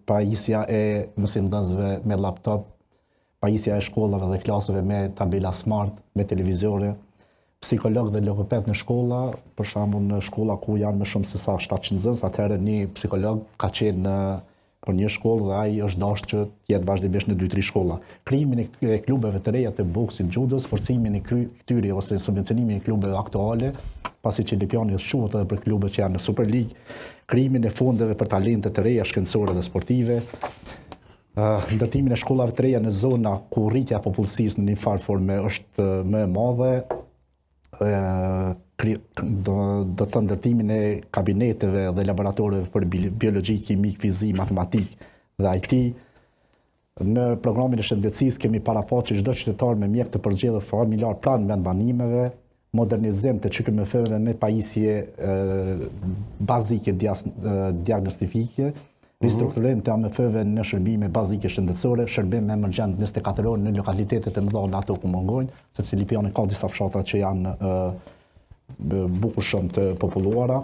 pajisja e mësimdhënësve me laptop, pajisja e shkollave dhe klaseve me tabela smart, me televizore, psikolog dhe logoped në shkolla, për shembull në shkolla ku janë më shumë se sa 700 nxënës, atëherë një psikolog ka qenë për një shkollë dhe ai është dashur që të jetë vazhdimisht në 2-3 shkolla. Krijimin e klubeve të reja të boksit, judës, forcimin e këtyre ose subvencionimin e klubeve aktuale, pasi që Lipjani është quhet edhe për klubet që janë në Super League, krijimin e fondeve për talente të reja shkencore dhe sportive, ndërtimin e shkollave të reja në zona ku rritja e popullsisë në një farë forme është më e madhe, do të ndërtimin e kabineteve dhe laboratoreve për biologji, kimik, fizik, matematik dhe IT. Në programin e shëndetësisë kemi parapatur që çdo qytetar me mjek të përgjithshëm familjar pranë vend banimeve, modernizim të QKMF-ve me pajisje bazike diagnostifike, ristrukturim të AMF-ve në shërbime bazike shëndetësore, shërbim me emergjent 24 orë në lokalitetet e mëdha në ato ku mungojnë, sepse Lipjani ka disa fshatra që janë bukur shumë të populluara.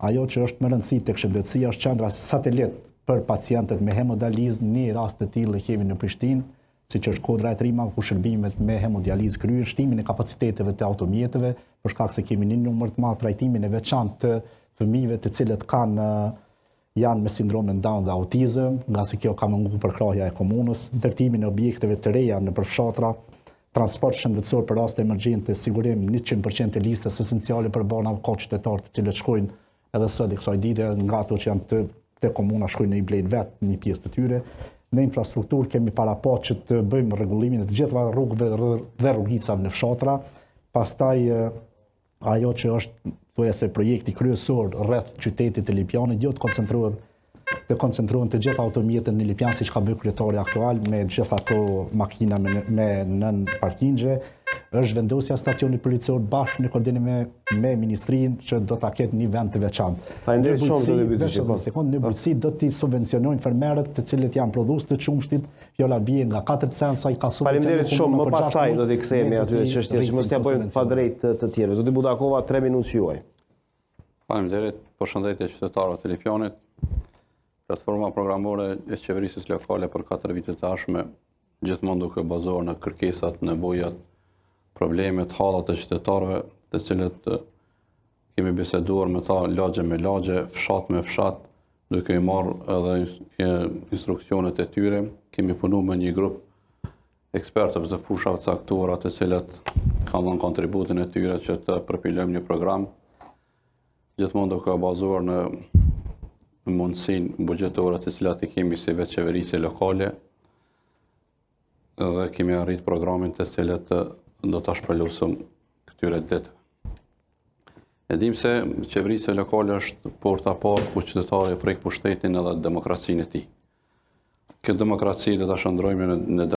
Ajo që është më rëndësi tek shëndetësia është qendra satelit për pacientët me hemodializë. Një rast të tillë kemi në Prishtinë, siç është Kodra e Trima, ku shërbimet me hemodializë kryen, shtimin e kapaciteteve të automjeteve, për shkak se kemi një numër të madh trajtimin e veçantë të fëmijëve të cilët janë me sindromin Down dhe autizëm, nga se kjo ka munguar përkrahja e komunës, ndërtimin e objekteve të reja në përfshatra, transport shëndetësor për raste emergjente, sigurim 100% e listës esenciale për bana ka qytetarë të cilët shkojnë edhe sot i kësaj dite, nga ato që janë të komuna shkojnë në i blejnë vetë një pjesë të tyre. Në infrastrukturë kemi parapat që të bëjmë rregullimin e të gjitha rrugëve dhe rrugicave në fshatra. Pastaj ajo që është thuajse projekti kryesor rreth qytetit të Lipjanit, jo të koncentrohen të gjitha automjetet në Lipjan, siç ka bërë kryetari aktual me gjitha ato makina me nën parkingje, është vendosja stacionit policor bashkë në koordinim me ministrinë që do ta ketë një vend të veçantë. Faleminderit shumë në bujqësi do t'i subvencionojnë fermerët të cilët janë prodhues të qumshtit, fjola bie nga 4 cent sa i ka subvencionuar. Faleminderit shumë, më pastaj do t'i kthehemi aty në çështje që mos t'ia bëjmë pa drejt të tjerëve. Zoti Budakova, 3 minutë juaj. Faleminderit, përshëndetje qytetarëve të Lipjanit. Platforma programore e qeverisës lokale për 4 vite të ardhshme gjithmonë duke bazuar në kërkesat, nevojat, problemet, hallat e qytetarëve, të cilët kemi biseduar me ta lagje me lagje, fshat me fshat, duke i marrë edhe instruksionet e tyre. Kemi punuar me një grup ekspertëve të fushave të caktuara, të cilët kanë dhënë kontributin e tyre që të përpilojmë një program, gjithmonë duke bazuar në mundësinë buxhetore të cilat i kemi si vetë qeverisje lokale, dhe kemi arrit programin të cilët do ta shpërlosëm këtyre ditëve. E dim se qeverisja lokale është porta parë ku qytetari prek pushtetin edhe demokracinë e tij. Këtë demokraci do ta shndrojmë në